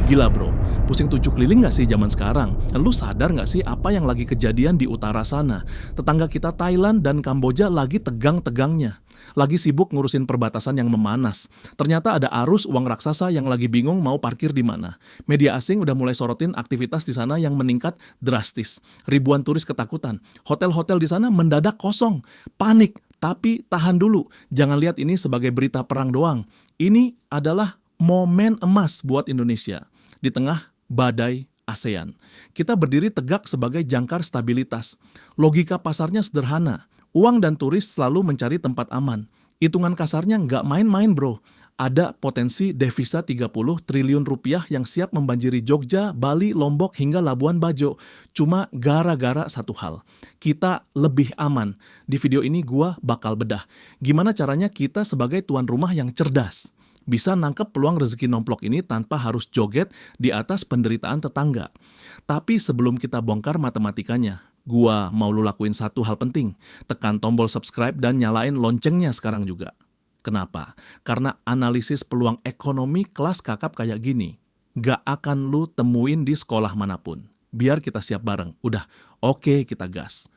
Gila bro, pusing 7 keliling gak sih zaman sekarang? Lu sadar gak sih apa yang lagi kejadian di utara sana? Tetangga kita Thailand dan Kamboja lagi tegang-tegangnya. Lagi sibuk ngurusin perbatasan yang memanas. Ternyata ada arus uang raksasa yang lagi bingung mau parkir di mana. Media asing udah mulai sorotin aktivitas di sana yang meningkat drastis. Ribuan turis ketakutan. Hotel-hotel di sana mendadak kosong. Panik. Tapi tahan dulu. Jangan lihat ini sebagai berita perang doang. Ini adalah momen emas buat Indonesia. Di tengah badai ASEAN. Kita berdiri tegak sebagai jangkar stabilitas. Logika pasarnya sederhana. Uang dan turis selalu mencari tempat aman. Hitungan kasarnya nggak main-main bro. Ada potensi devisa 30 triliun rupiah yang siap membanjiri Jogja, Bali, Lombok, hingga Labuan Bajo. Cuma gara-gara satu hal. Kita lebih aman. Di video ini gua bakal bedah. Gimana caranya kita sebagai tuan rumah yang cerdas bisa nangkep peluang rezeki nomplok ini tanpa harus joget di atas penderitaan tetangga. Tapi sebelum kita bongkar matematikanya, gua mau lu lakuin satu hal penting. Tekan tombol subscribe dan nyalain loncengnya sekarang juga. Kenapa? Karena analisis peluang ekonomi kelas kakap kayak gini gak akan lu temuin di sekolah manapun. Biar kita siap bareng. Udah, oke kita gas.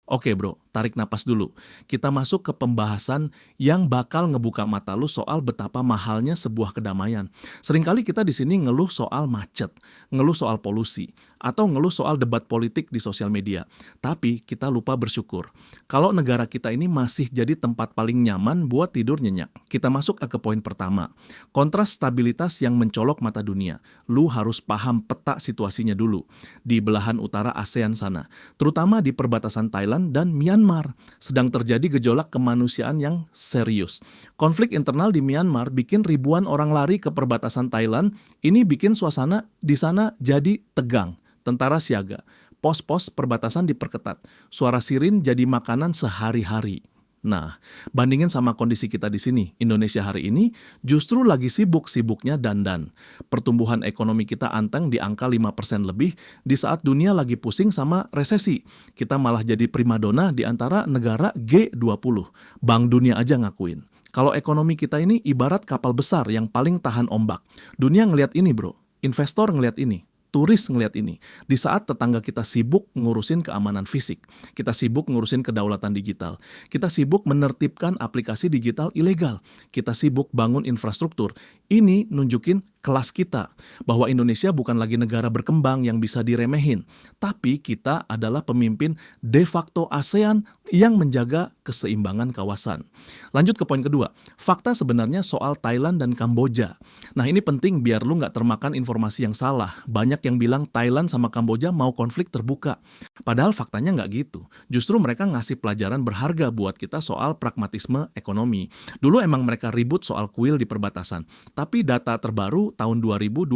Oke bro, tarik napas dulu. Kita masuk ke pembahasan yang bakal ngebuka mata lu soal betapa mahalnya sebuah kedamaian. Seringkali kita di sini ngeluh soal macet, ngeluh soal polusi, atau ngeluh soal debat politik di sosial media. Tapi kita lupa bersyukur. Kalau negara kita ini masih jadi tempat paling nyaman buat tidur nyenyak. Kita masuk ke poin pertama. Kontras stabilitas yang mencolok mata dunia. Lu harus paham peta situasinya dulu. Di belahan utara ASEAN sana. Terutama di perbatasan Thailand dan Myanmar sedang terjadi gejolak kemanusiaan yang serius. Konflik internal di Myanmar bikin ribuan orang lari ke perbatasan Thailand. Ini bikin suasana di sana jadi tegang. Tentara siaga, pos-pos perbatasan diperketat. Suara sirin jadi makanan sehari-hari. Nah, bandingin sama kondisi kita di sini, Indonesia hari ini justru lagi sibuk-sibuknya dandan. Pertumbuhan ekonomi kita anteng di angka 5% lebih di saat dunia lagi pusing sama resesi. Kita malah jadi primadona di antara negara G20. Bank Dunia aja ngakuin. Kalau ekonomi kita ini ibarat kapal besar yang paling tahan ombak. Dunia ngelihat ini bro, investor ngelihat ini. Turis ngelihat ini. Di saat tetangga kita sibuk ngurusin keamanan fisik. Kita sibuk ngurusin kedaulatan digital. Kita sibuk menertibkan aplikasi digital ilegal. Kita sibuk bangun infrastruktur. Ini nunjukin kelas kita. Bahwa Indonesia bukan lagi negara berkembang yang bisa diremehin. Tapi kita adalah pemimpin de facto ASEAN yang menjaga keseimbangan kawasan. Lanjut ke poin kedua. Fakta sebenarnya soal Thailand dan Kamboja. Nah ini penting biar lu nggak termakan informasi yang salah. Banyak yang bilang Thailand sama Kamboja mau konflik terbuka. Padahal faktanya nggak gitu. Justru mereka ngasih pelajaran berharga buat kita soal pragmatisme ekonomi. Dulu emang mereka ribut soal kuil di perbatasan. Tapi data terbaru tahun 2024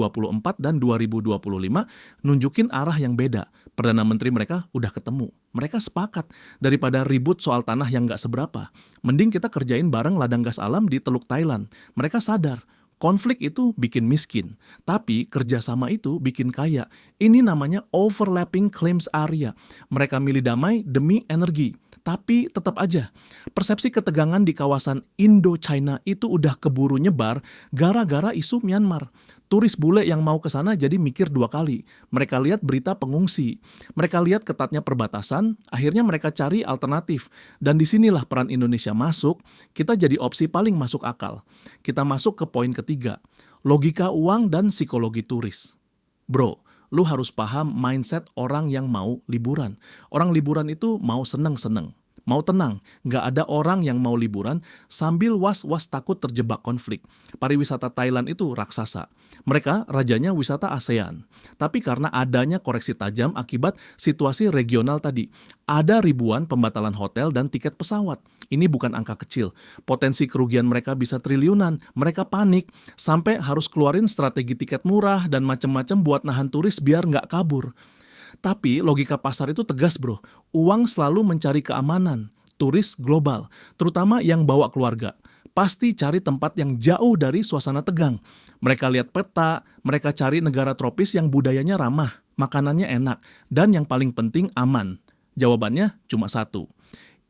dan 2025 nunjukin arah yang beda. Perdana Menteri mereka udah ketemu. Mereka sepakat daripada ribut soal tanah yang nggak seberapa. Mending kita kerjain bareng ladang gas alam di Teluk Thailand. Mereka sadar. Konflik itu bikin miskin, tapi kerjasama itu bikin kaya. Ini namanya overlapping claims area. Mereka milih damai demi energi. Tapi tetap aja, persepsi ketegangan di kawasan Indo-China itu udah keburu nyebar gara-gara isu Myanmar. Turis bule yang mau ke sana jadi mikir 2 kali. Mereka lihat berita pengungsi. Mereka lihat ketatnya perbatasan, akhirnya mereka cari alternatif. Dan disinilah peran Indonesia masuk, kita jadi opsi paling masuk akal. Kita masuk ke poin ketiga, logika uang dan psikologi turis. Bro, lu harus paham mindset orang yang mau liburan. Orang liburan itu mau seneng-seneng. Mau tenang, nggak ada orang yang mau liburan sambil was-was takut terjebak konflik. Pariwisata Thailand itu raksasa. Mereka rajanya wisata ASEAN. Tapi karena adanya koreksi tajam akibat situasi regional tadi, ada ribuan pembatalan hotel dan tiket pesawat. Ini bukan angka kecil. Potensi kerugian mereka bisa triliunan. Mereka panik sampai harus keluarin strategi tiket murah dan macam-macam buat nahan turis biar nggak kabur. Tapi logika pasar itu tegas bro, uang selalu mencari keamanan, turis global, terutama yang bawa keluarga. Pasti cari tempat yang jauh dari suasana tegang. Mereka lihat peta, mereka cari negara tropis yang budayanya ramah, makanannya enak, dan yang paling penting aman. Jawabannya cuma satu,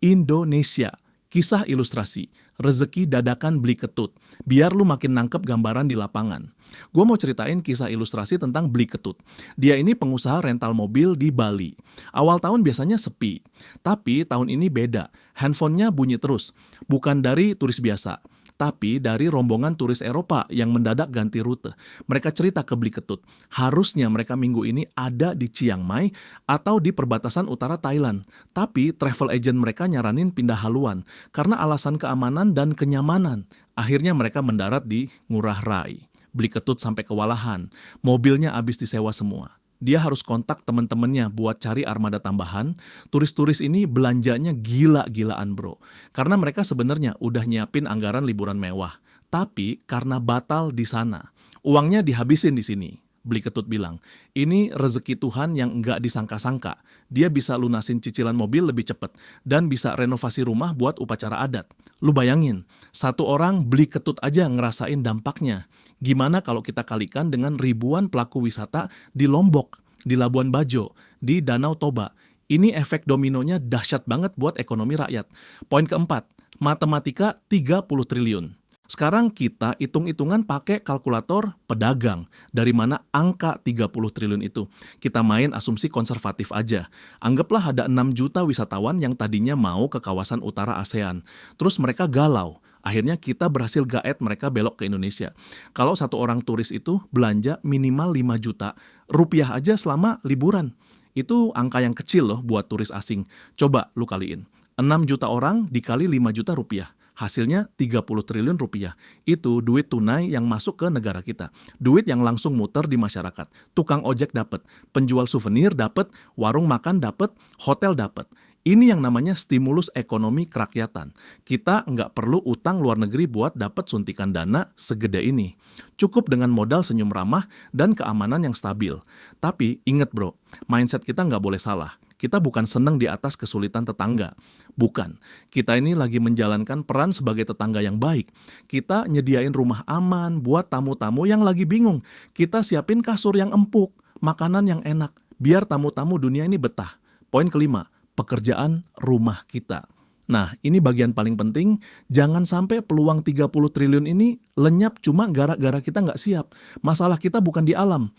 Indonesia. Kisah ilustrasi, rezeki dadakan beli ketut, biar lu makin nangkep gambaran di lapangan. Gue mau ceritain kisah ilustrasi tentang beli ketut. Dia ini pengusaha rental mobil di Bali. Awal tahun biasanya sepi, tapi tahun ini beda. Handphonenya bunyi terus, bukan dari turis biasa, tapi dari rombongan turis Eropa yang mendadak ganti rute. Mereka cerita ke Beli Ketut, harusnya mereka minggu ini ada di Chiang Mai atau di perbatasan utara Thailand. Tapi travel agent mereka nyaranin pindah haluan karena alasan keamanan dan kenyamanan. Akhirnya mereka mendarat di Ngurah Rai. Beli Ketut sampai kewalahan, mobilnya habis disewa semua. Dia harus kontak teman-temannya buat cari armada tambahan. Turis-turis ini belanjanya gila-gilaan bro. Karena mereka sebenarnya udah nyiapin anggaran liburan mewah. Tapi karena batal di sana, uangnya dihabisin di sini. Beli Ketut bilang, ini rezeki Tuhan yang nggak disangka-sangka. Dia bisa lunasin cicilan mobil lebih cepat dan bisa renovasi rumah buat upacara adat. Lu bayangin, satu orang Beli Ketut aja ngerasain dampaknya. Gimana kalau kita kalikan dengan ribuan pelaku wisata di Lombok, di Labuan Bajo, di Danau Toba. Ini efek dominonya dahsyat banget buat ekonomi rakyat. Poin keempat, matematika 30 triliun. Sekarang kita hitung-hitungan pakai kalkulator pedagang. Dari mana angka 30 triliun itu? Kita main asumsi konservatif aja. Anggaplah ada 6 juta wisatawan yang tadinya mau ke kawasan utara ASEAN. Terus mereka galau. Akhirnya kita berhasil gaet mereka belok ke Indonesia. Kalau satu orang turis itu belanja minimal 5 juta rupiah aja selama liburan. Itu angka yang kecil loh buat turis asing. Coba lu kaliin. 6 juta orang dikali 5 juta rupiah. Hasilnya 30 triliun rupiah. Itu duit tunai yang masuk ke negara kita. Duit yang langsung muter di masyarakat. Tukang ojek dapat, penjual souvenir dapat, warung makan dapat, hotel dapat. Ini yang namanya stimulus ekonomi kerakyatan. Kita nggak perlu utang luar negeri buat dapat suntikan dana segede ini. Cukup dengan modal senyum ramah dan keamanan yang stabil. Tapi ingat bro, mindset kita nggak boleh salah. Kita bukan seneng di atas kesulitan tetangga. Bukan. Kita ini lagi menjalankan peran sebagai tetangga yang baik. Kita nyediain rumah aman buat tamu-tamu yang lagi bingung. Kita siapin kasur yang empuk, makanan yang enak, biar tamu-tamu dunia ini betah. Poin kelima, pekerjaan rumah kita. Nah, ini bagian paling penting, jangan sampai peluang 30 triliun ini lenyap cuma gara-gara kita nggak siap. Masalah kita bukan di alam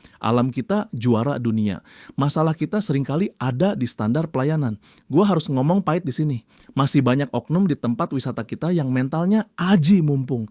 kita juara dunia. Masalah kita seringkali ada di standar pelayanan. Gua harus ngomong pahit di sini. Masih banyak oknum di tempat wisata kita yang mentalnya aji mumpung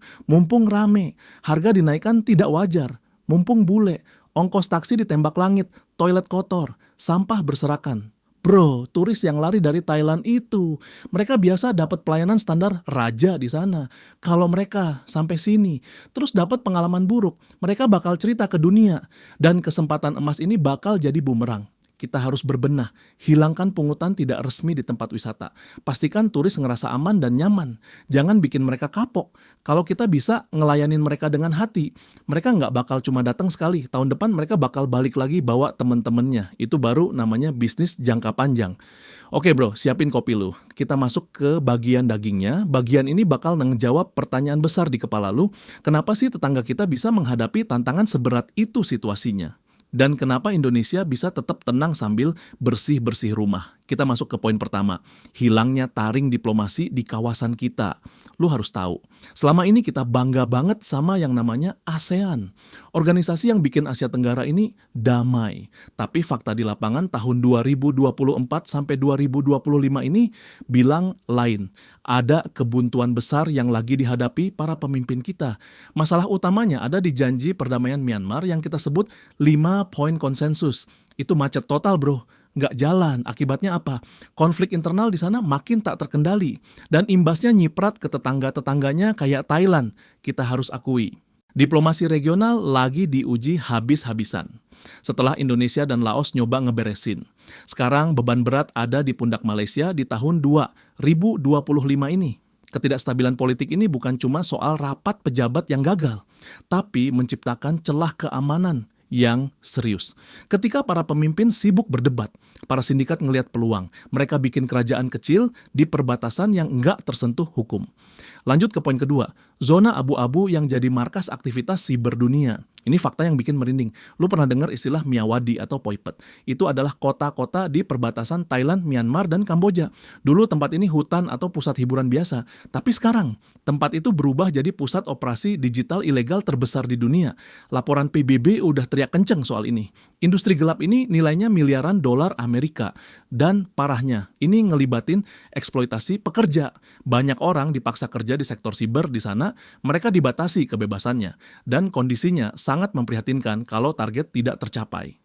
rame, harga dinaikkan tidak wajar, mumpung bule, ongkos taksi ditembak langit, toilet kotor, sampah berserakan. Bro, turis yang lari dari Thailand itu, mereka biasa dapat pelayanan standar raja di sana. Kalau mereka sampai sini, terus dapat pengalaman buruk, mereka bakal cerita ke dunia. Dan kesempatan emas ini bakal jadi bumerang. Kita harus berbenah, hilangkan pungutan tidak resmi di tempat wisata. Pastikan turis ngerasa aman dan nyaman. Jangan bikin mereka kapok. Kalau kita bisa ngelayanin mereka dengan hati, mereka nggak bakal cuma datang sekali. Tahun depan mereka bakal balik lagi bawa temen-temennya. Itu baru namanya bisnis jangka panjang. Oke bro, siapin kopi lu. Kita masuk ke bagian dagingnya. Bagian ini bakal ngejawab pertanyaan besar di kepala lu. Kenapa sih tetangga kita bisa menghadapi tantangan seberat itu situasinya? Dan kenapa Indonesia bisa tetap tenang sambil bersih-bersih rumah? Kita masuk ke poin pertama, hilangnya taring diplomasi di kawasan kita. Lu harus tahu, selama ini kita bangga banget sama yang namanya ASEAN. Organisasi yang bikin Asia Tenggara ini damai. Tapi fakta di lapangan tahun 2024 sampai 2025 ini bilang lain. Ada kebuntuan besar yang lagi dihadapi para pemimpin kita. Masalah utamanya ada di janji perdamaian Myanmar yang kita sebut 5 poin konsensus. Itu macet total bro. Nggak jalan. Akibatnya apa? Konflik internal di sana makin tak terkendali. Dan imbasnya nyiprat ke tetangga-tetangganya kayak Thailand. Kita harus akui. Diplomasi regional lagi diuji habis-habisan. Setelah Indonesia dan Laos nyoba ngeberesin. Sekarang beban berat ada di pundak Malaysia di tahun 2025 ini. Ketidakstabilan politik ini bukan cuma soal rapat pejabat yang gagal, tapi menciptakan celah keamanan yang serius. Ketika para pemimpin sibuk berdebat, para sindikat ngelihat peluang. Mereka bikin kerajaan kecil di perbatasan yang nggak tersentuh hukum. Lanjut ke poin kedua, zona abu-abu yang jadi markas aktivitas siber dunia. Ini fakta yang bikin merinding. Lu pernah dengar istilah Myawaddy atau Poipet? Itu adalah kota-kota di perbatasan Thailand, Myanmar, dan Kamboja. Dulu tempat ini hutan atau pusat hiburan biasa. Tapi sekarang, tempat itu berubah jadi pusat operasi digital ilegal terbesar di dunia. Laporan PBB udah teriak kenceng soal ini. Industri gelap ini nilainya miliaran dolar Amerika. Dan parahnya, ini ngelibatin eksploitasi pekerja. Banyak orang dipaksa kerja di sektor siber di sana, mereka dibatasi kebebasannya. Dan kondisinya sangat memprihatinkan kalau target tidak tercapai.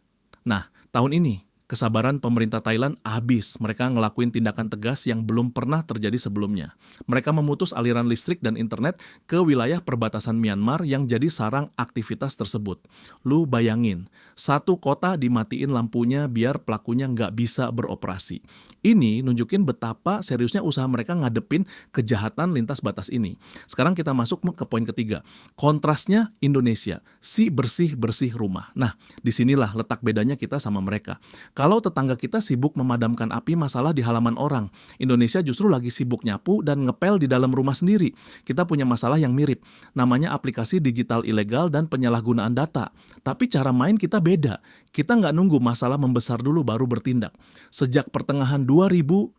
Nah, tahun ini kesabaran pemerintah Thailand habis. Mereka ngelakuin tindakan tegas yang belum pernah terjadi sebelumnya. Mereka memutus aliran listrik dan internet ke wilayah perbatasan Myanmar yang jadi sarang aktivitas tersebut. Lu bayangin, satu kota dimatiin lampunya biar pelakunya nggak bisa beroperasi. Ini nunjukin betapa seriusnya usaha mereka ngadepin kejahatan lintas batas ini. Sekarang kita masuk ke poin ketiga. Kontrasnya Indonesia, si bersih-bersih rumah. Nah, disinilah letak bedanya kita sama mereka. Kalau tetangga kita sibuk memadamkan api masalah di halaman orang, Indonesia justru lagi sibuk nyapu dan ngepel di dalam rumah sendiri. Kita punya masalah yang mirip, namanya aplikasi digital ilegal dan penyalahgunaan data. Tapi cara main kita beda. Kita nggak nunggu masalah membesar dulu baru bertindak. Sejak pertengahan 2024,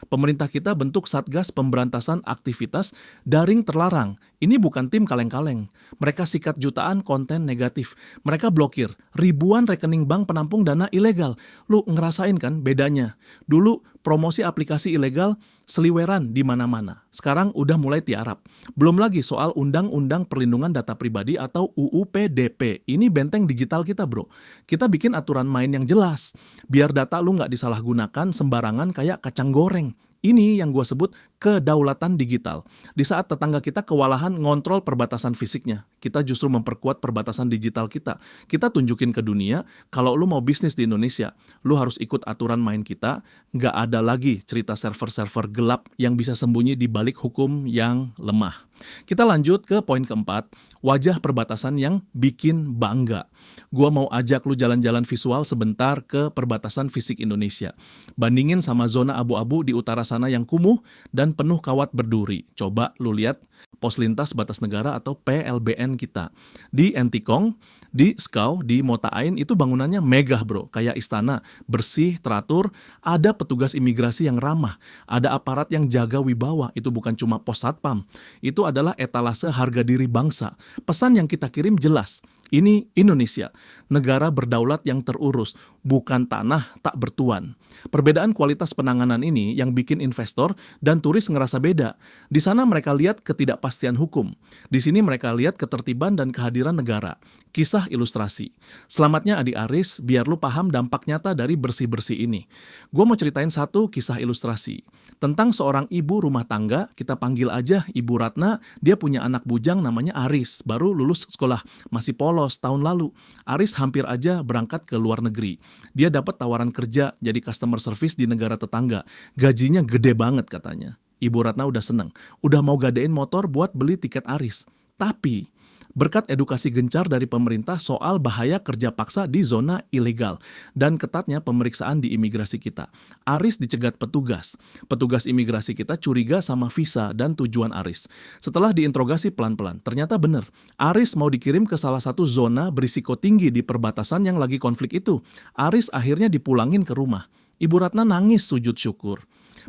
pemerintah kita bentuk Satgas Pemberantasan Aktivitas Daring Terlarang. Ini bukan tim kaleng-kaleng. Mereka sikat jutaan konten negatif. Mereka blokir ribuan rekening bank penampung dana ilegal. Lu ngerasain kan bedanya? Dulu promosi aplikasi ilegal seliweran di mana-mana. Sekarang udah mulai tiarap. Belum lagi soal Undang-Undang Perlindungan Data Pribadi atau UU PDP. Ini benteng digital kita, bro. Kita bikin aturan main yang jelas. Biar data lu nggak disalahgunakan sembarangan kayak kacang goreng. Ini yang gue sebut kedaulatan digital. Di saat tetangga kita kewalahan ngontrol perbatasan fisiknya, kita justru memperkuat perbatasan digital kita. Kita tunjukin ke dunia, kalau lu mau bisnis di Indonesia, lu harus ikut aturan main kita. Nggak ada lagi cerita server-server gelap yang bisa sembunyi di balik hukum yang lemah. Kita lanjut ke poin keempat, wajah perbatasan yang bikin bangga. Gua mau ajak lu jalan-jalan visual sebentar ke perbatasan fisik Indonesia. Bandingin sama zona abu-abu di utara sana yang kumuh dan penuh kawat berduri. Coba lu lihat pos lintas batas negara atau PLBN kita. Di Entikong, di Skau, di Mota Ain itu bangunannya megah, bro. Kayak istana, bersih, teratur, ada petugas imigrasi yang ramah, ada aparat yang jaga wibawa. Itu bukan cuma pos satpam. Itu adalah etalase harga diri bangsa. Pesan yang kita kirim jelas. Ini Indonesia, negara berdaulat yang terurus, bukan tanah tak bertuan. Perbedaan kualitas penanganan ini yang bikin investor dan turis ngerasa beda. Di sana mereka lihat ketidakpastian hukum. Di sini mereka lihat ketertiban dan kehadiran negara. Kisah ilustrasi. Selamatnya Adi Aris, biar lu paham dampak nyata dari bersih-bersih ini. Gue mau ceritain satu kisah ilustrasi. Tentang seorang ibu rumah tangga, kita panggil aja Ibu Ratna, dia punya anak bujang namanya Aris, baru lulus sekolah, masih polos tahun lalu. Aris hampir aja berangkat ke luar negeri. Dia dapat tawaran kerja jadi customer service di negara tetangga. Gajinya gede banget katanya. Ibu Ratna udah seneng, udah mau gadein motor buat beli tiket Aris. Tapi berkat edukasi gencar dari pemerintah soal bahaya kerja paksa di zona ilegal dan ketatnya pemeriksaan di imigrasi kita, Aris dicegat petugas. Petugas imigrasi kita curiga sama visa dan tujuan Aris. Setelah diinterogasi pelan-pelan, ternyata benar. Aris mau dikirim ke salah satu zona berisiko tinggi di perbatasan yang lagi konflik itu. Aris akhirnya dipulangin ke rumah. Ibu Ratna nangis sujud syukur.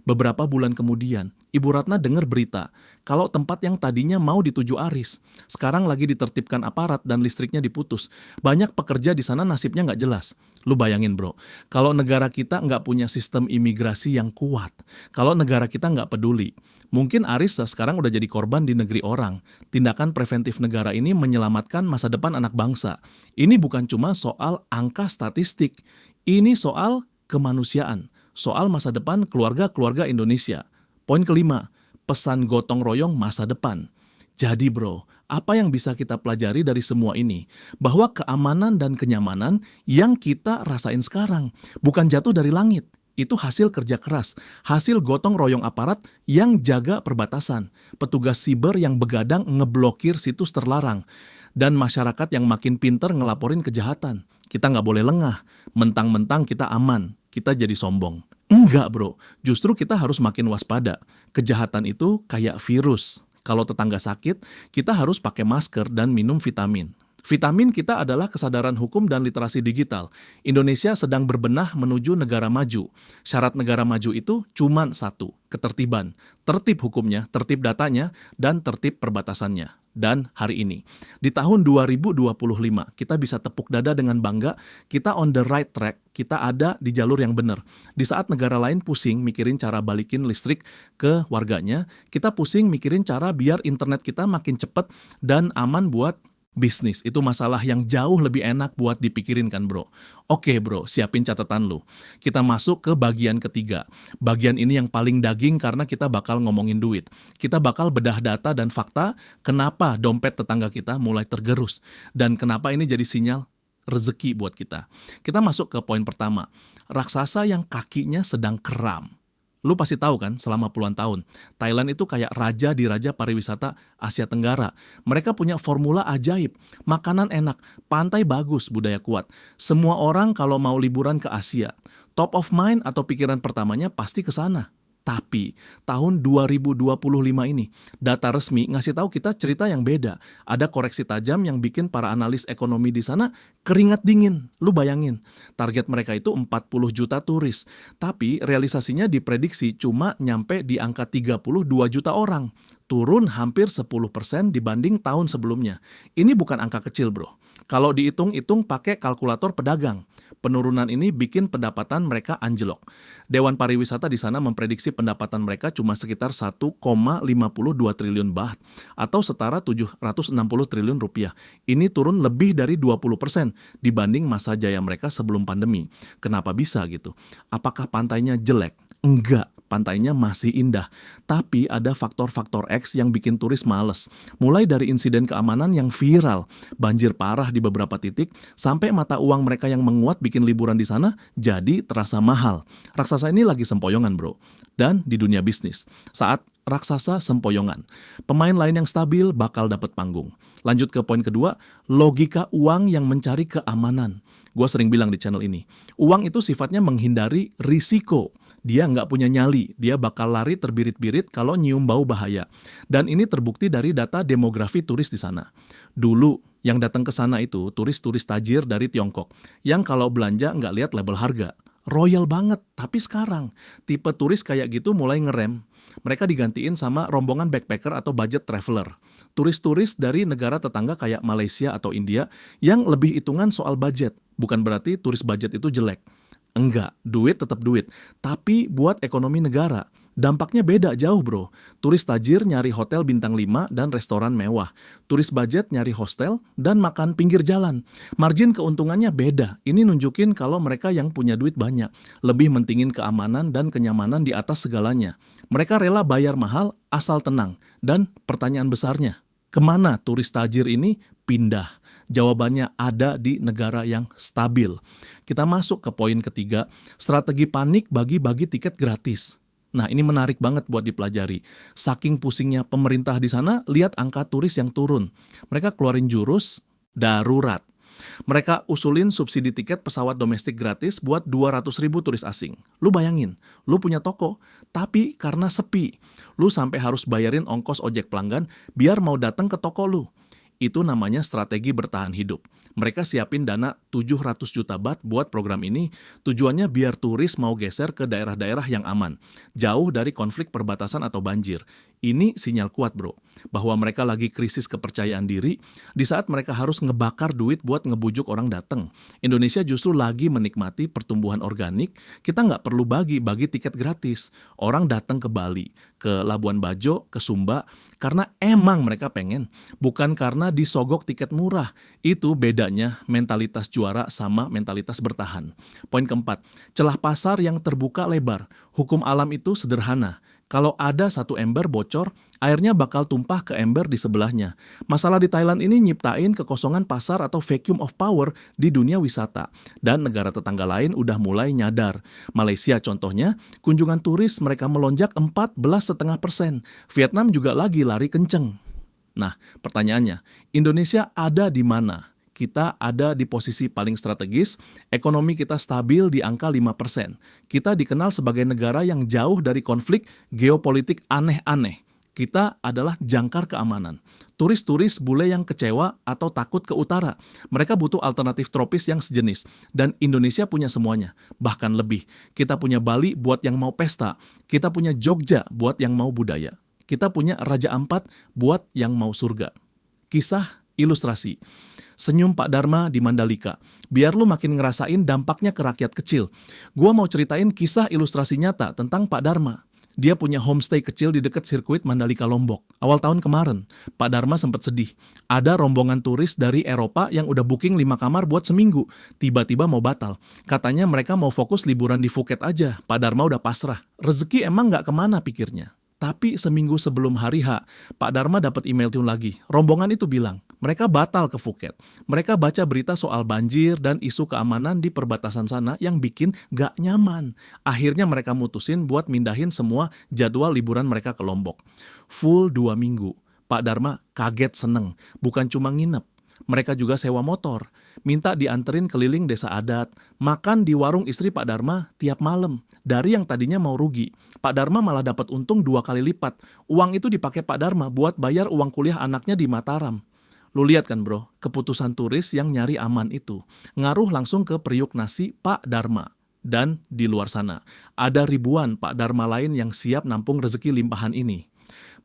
Beberapa bulan kemudian, Ibu Ratna dengar berita kalau tempat yang tadinya mau dituju Aris, sekarang lagi ditertibkan aparat dan listriknya diputus. Banyak pekerja di sana nasibnya nggak jelas. Lu bayangin, bro, kalau negara kita nggak punya sistem imigrasi yang kuat, kalau negara kita nggak peduli, mungkin Aris sekarang udah jadi korban di negeri orang. Tindakan preventif negara ini menyelamatkan masa depan anak bangsa. Ini bukan cuma soal angka statistik, ini soal kemanusiaan. Soal masa depan keluarga-keluarga Indonesia. Poin kelima, pesan gotong royong masa depan. Jadi bro, apa yang bisa kita pelajari dari semua ini? Bahwa keamanan dan kenyamanan yang kita rasain sekarang bukan jatuh dari langit. Itu hasil kerja keras, hasil gotong royong aparat yang jaga perbatasan, petugas siber yang begadang ngeblokir situs terlarang, dan masyarakat yang makin pinter ngelaporin kejahatan. Kita nggak boleh lengah, mentang-mentang kita aman, kita jadi sombong. Enggak bro, justru kita harus makin waspada. Kejahatan itu kayak virus. Kalau tetangga sakit, kita harus pakai masker dan minum vitamin. Vitamin kita adalah kesadaran hukum dan literasi digital. Indonesia sedang berbenah menuju negara maju. Syarat negara maju itu cuma satu, ketertiban. Tertib hukumnya, tertib datanya, dan tertib perbatasannya. Dan hari ini, di tahun 2025, kita bisa tepuk dada dengan bangga, kita on the right track, kita ada di jalur yang benar. Di saat negara lain pusing mikirin cara balikin listrik ke warganya, kita pusing mikirin cara biar internet kita makin cepat dan aman buat bisnis. Itu masalah yang jauh lebih enak buat dipikirin kan bro. Oke bro, siapin catatan lu. Kita masuk ke bagian ketiga. Bagian ini yang paling daging karena kita bakal ngomongin duit. Kita bakal bedah data dan fakta kenapa dompet tetangga kita mulai tergerus. Dan kenapa ini jadi sinyal rezeki buat kita. Kita masuk ke poin pertama. Raksasa yang kakinya sedang kram. Lu pasti tahu kan, selama puluhan tahun, Thailand itu kayak raja di raja pariwisata Asia Tenggara. Mereka punya formula ajaib, makanan enak, pantai bagus, budaya kuat. Semua orang kalau mau liburan ke Asia, top of mind atau pikiran pertamanya pasti ke sana. Tapi tahun 2025 ini, data resmi ngasih tahu kita cerita yang beda. Ada koreksi tajam yang bikin para analis ekonomi di sana keringat dingin. Lu bayangin, target mereka itu 40 juta turis. Tapi realisasinya diprediksi cuma nyampe di angka 32 juta orang. Turun hampir 10% dibanding tahun sebelumnya. Ini bukan angka kecil bro. Kalau dihitung-hitung pakai kalkulator pedagang, penurunan ini bikin pendapatan mereka anjlok. Dewan Pariwisata di sana memprediksi pendapatan mereka cuma sekitar 1,52 triliun baht atau setara 760 triliun rupiah. Ini turun lebih dari 20% dibanding masa jaya mereka sebelum pandemi. Kenapa bisa gitu? Apakah pantainya jelek? Enggak. Pantainya masih indah, tapi ada faktor-faktor X yang bikin turis males. Mulai dari insiden keamanan yang viral, banjir parah di beberapa titik, sampai mata uang mereka yang menguat bikin liburan di sana jadi terasa mahal. Raksasa ini lagi sempoyongan bro. Dan di dunia bisnis, saat raksasa sempoyongan, pemain lain yang stabil bakal dapat panggung. Lanjut ke poin kedua, logika uang yang mencari keamanan. Gue sering bilang di channel ini, uang itu sifatnya menghindari risiko. Dia nggak punya nyali, dia bakal lari terbirit-birit kalau nyium bau bahaya. Dan ini terbukti dari data demografi turis di sana. Dulu yang datang ke sana itu turis-turis tajir dari Tiongkok, yang kalau belanja nggak lihat label harga. Royal banget, tapi sekarang tipe turis kayak gitu mulai ngerem. Mereka digantiin sama rombongan backpacker atau budget traveler. Turis-turis dari negara tetangga kayak Malaysia atau India yang lebih hitungan soal budget. Bukan berarti turis budget itu jelek. Enggak, duit tetap duit. Tapi buat ekonomi negara, dampaknya beda jauh bro. Turis tajir nyari hotel bintang 5 dan restoran mewah. Turis budget nyari hostel dan makan pinggir jalan. Margin keuntungannya beda. Ini nunjukin kalau mereka yang punya duit banyak. Lebih mentingin keamanan dan kenyamanan di atas segalanya. Mereka rela bayar mahal asal tenang. Dan pertanyaan besarnya, kemana turis tajir ini pindah? Jawabannya ada di negara yang stabil. Kita masuk ke poin ketiga, strategi panik bagi-bagi tiket gratis. Nah ini menarik banget buat dipelajari. Saking pusingnya pemerintah di sana, lihat angka turis yang turun. Mereka keluarin jurus darurat. Mereka usulin subsidi tiket pesawat domestik gratis buat 200.000 turis asing. Lu bayangin, lu punya toko, tapi karena sepi, lu sampai harus bayarin ongkos ojek pelanggan biar mau datang ke toko lu. Itu namanya strategi bertahan hidup. Mereka siapin dana 700 juta baht buat program ini, tujuannya biar turis mau geser ke daerah-daerah yang aman, jauh dari konflik perbatasan atau banjir. Ini sinyal kuat bro, bahwa mereka lagi krisis kepercayaan diri di saat mereka harus ngebakar duit buat ngebujuk orang datang. Indonesia justru lagi menikmati pertumbuhan organik, kita nggak perlu bagi tiket gratis. Orang datang ke Bali, ke Labuan Bajo, ke Sumba, karena emang mereka pengen, bukan karena disogok tiket murah. Itu bedanya mentalitas juara sama mentalitas bertahan. Poin keempat, celah pasar yang terbuka lebar. Hukum alam itu sederhana. Kalau ada satu ember bocor, airnya bakal tumpah ke ember di sebelahnya. Masalah di Thailand ini nyiptain kekosongan pasar atau vacuum of power di dunia wisata. Dan negara tetangga lain udah mulai nyadar. Malaysia contohnya, kunjungan turis mereka melonjak 14,5%. Vietnam juga lagi lari kenceng. Nah, pertanyaannya, Indonesia ada di mana? kita ada di posisi paling strategis, ekonomi kita stabil di angka 5%. Kita dikenal sebagai negara yang jauh dari konflik geopolitik aneh-aneh. Kita adalah jangkar keamanan. Turis-turis bule yang kecewa atau takut ke utara. Mereka butuh alternatif tropis yang sejenis. Dan Indonesia punya semuanya. Bahkan lebih. Kita punya Bali buat yang mau pesta. Kita punya Jogja buat yang mau budaya. Kita punya Raja Ampat buat yang mau surga. Kisah ilustrasi. Senyum Pak Dharma di Mandalika. Biar lu makin ngerasain dampaknya ke rakyat kecil. Gua mau ceritain kisah ilustrasi nyata tentang Pak Dharma. Dia punya homestay kecil di dekat sirkuit Mandalika Lombok. Awal tahun kemarin, Pak Dharma sempat sedih. Ada rombongan turis dari Eropa yang udah booking 5 kamar buat seminggu. Tiba-tiba mau batal. Katanya mereka mau fokus liburan di Phuket aja. Pak Dharma udah pasrah. Rezeki emang nggak kemana pikirnya. Tapi seminggu sebelum hari H, Pak Dharma dapat email tune lagi. Rombongan itu bilang, mereka batal ke Phuket. Mereka baca berita soal banjir dan isu keamanan di perbatasan sana yang bikin gak nyaman. Akhirnya mereka mutusin buat mindahin semua jadwal liburan mereka ke Lombok. Full 2 minggu. Pak Dharma kaget seneng, bukan cuma nginep. Mereka juga sewa motor, minta dianterin keliling desa adat, makan di warung istri Pak Dharma tiap malam. Dari yang tadinya mau rugi, Pak Dharma malah dapat untung 2 kali lipat. Uang itu dipakai Pak Dharma buat bayar uang kuliah anaknya di Mataram. Lu lihat kan bro, keputusan turis yang nyari aman itu ngaruh langsung ke periuk nasi Pak Dharma. Dan di luar sana, ada ribuan Pak Dharma lain yang siap nampung rezeki limpahan ini.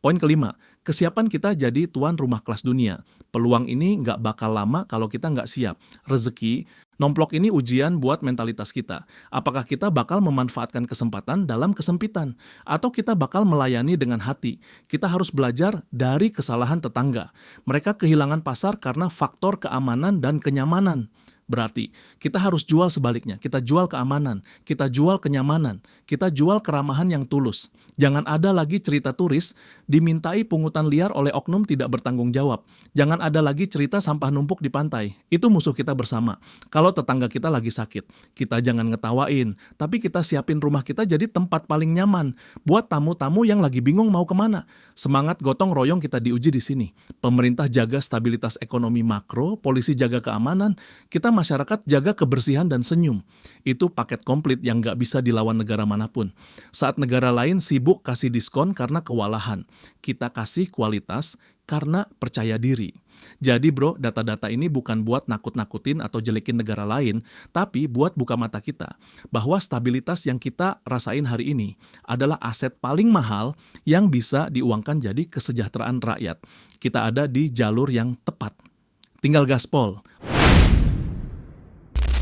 Poin kelima, kesiapan kita jadi tuan rumah kelas dunia. Peluang ini nggak bakal lama kalau kita nggak siap. Rezeki, nomplok ini ujian buat mentalitas kita. Apakah kita bakal memanfaatkan kesempatan dalam kesempitan? Atau kita bakal melayani dengan hati? Kita harus belajar dari kesalahan tetangga. Mereka kehilangan pasar karena faktor keamanan dan kenyamanan. Berarti kita harus jual sebaliknya, kita jual keamanan, kita jual kenyamanan, kita jual keramahan yang tulus. Jangan ada lagi cerita turis dimintai pungutan liar oleh oknum tidak bertanggung jawab. Jangan ada lagi cerita sampah numpuk di pantai. Itu musuh kita bersama. Kalau tetangga kita lagi sakit, kita jangan ngetawain, tapi kita siapin rumah kita jadi tempat paling nyaman buat tamu-tamu yang lagi bingung mau kemana. Semangat gotong royong kita diuji di sini. Pemerintah jaga stabilitas ekonomi makro, polisi jaga keamanan, kita masyarakat jaga kebersihan dan senyum. Itu paket komplit yang nggak bisa dilawan negara manapun. Saat negara lain sibuk kasih diskon karena kewalahan, kita kasih kualitas karena percaya diri. Jadi bro, data-data ini bukan buat nakut-nakutin atau jelekin negara lain, tapi buat buka mata kita bahwa stabilitas yang kita rasain hari ini adalah aset paling mahal yang bisa diuangkan jadi kesejahteraan rakyat. Kita ada di jalur yang tepat. Tinggal gaspol.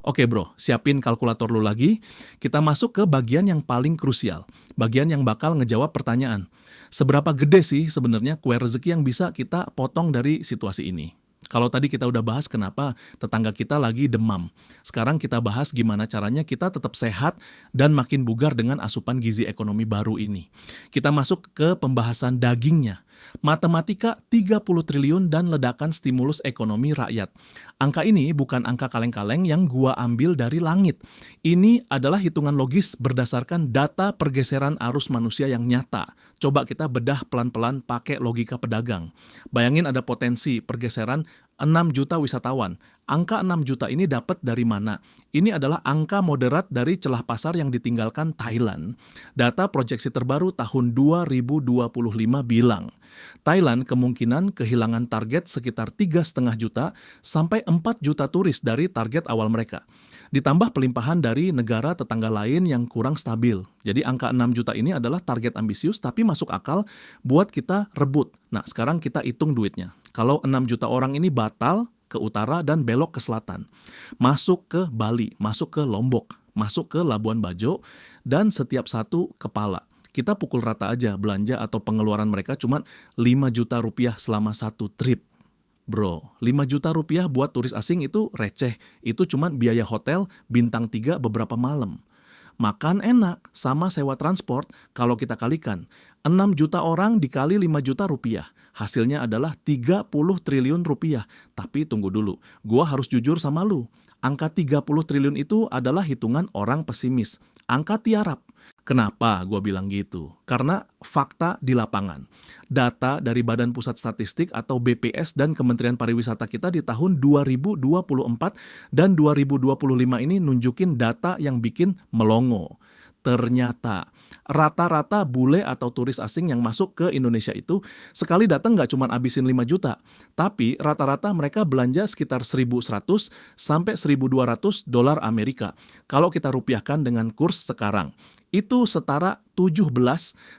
Oke bro, siapin kalkulator lu lagi. Kita masuk ke bagian yang paling krusial. Bagian yang bakal ngejawab pertanyaan. Seberapa gede sih sebenarnya kue rezeki yang bisa kita potong dari situasi ini? Kalau tadi kita udah bahas kenapa tetangga kita lagi demam. Sekarang kita bahas gimana caranya kita tetap sehat dan makin bugar dengan asupan gizi ekonomi baru ini. Kita masuk ke pembahasan dagingnya. Matematika 30 triliun dan ledakan stimulus ekonomi rakyat. Angka ini bukan angka kaleng-kaleng yang gua ambil dari langit. Ini adalah hitungan logis berdasarkan data pergeseran arus manusia yang nyata. Coba kita bedah pelan-pelan pakai logika pedagang. Bayangin ada potensi pergeseran 6 juta wisatawan. Angka 6 juta ini dapat dari mana? Ini adalah angka moderat dari celah pasar yang ditinggalkan Thailand. Data proyeksi terbaru tahun 2025 bilang, Thailand kemungkinan kehilangan target sekitar 3,5 juta sampai 4 juta turis dari target awal mereka. Ditambah pelimpahan dari negara tetangga lain yang kurang stabil. Jadi angka 6 juta ini adalah target ambisius tapi masuk akal buat kita rebut. Nah, sekarang kita hitung duitnya. Kalau 6 juta orang ini batal ke utara dan belok ke selatan, masuk ke Bali, masuk ke Lombok, masuk ke Labuan Bajo, dan setiap satu kepala. Kita pukul rata aja belanja atau pengeluaran mereka cuma 5 juta rupiah selama satu trip. Bro, 5 juta rupiah buat turis asing itu receh. Itu cuma biaya hotel bintang 3 beberapa malam. Makan enak sama sewa transport kalau kita kalikan. 6 juta orang dikali 5 juta rupiah. Hasilnya adalah 30 triliun rupiah. Tapi tunggu dulu, gua harus jujur sama lu. Angka 30 triliun itu adalah hitungan orang pesimis. Angka tiarap. Kenapa gue bilang gitu? Karena fakta di lapangan. Data dari Badan Pusat Statistik atau BPS dan Kementerian Pariwisata kita di tahun 2024 dan 2025 ini nunjukin data yang bikin melongo. Ternyata rata-rata bule atau turis asing yang masuk ke Indonesia itu sekali datang nggak cuma abisin 5 juta, tapi rata-rata mereka belanja sekitar 1.100 sampai 1.200 dolar Amerika. Kalau kita rupiahkan dengan kurs sekarang, itu setara 17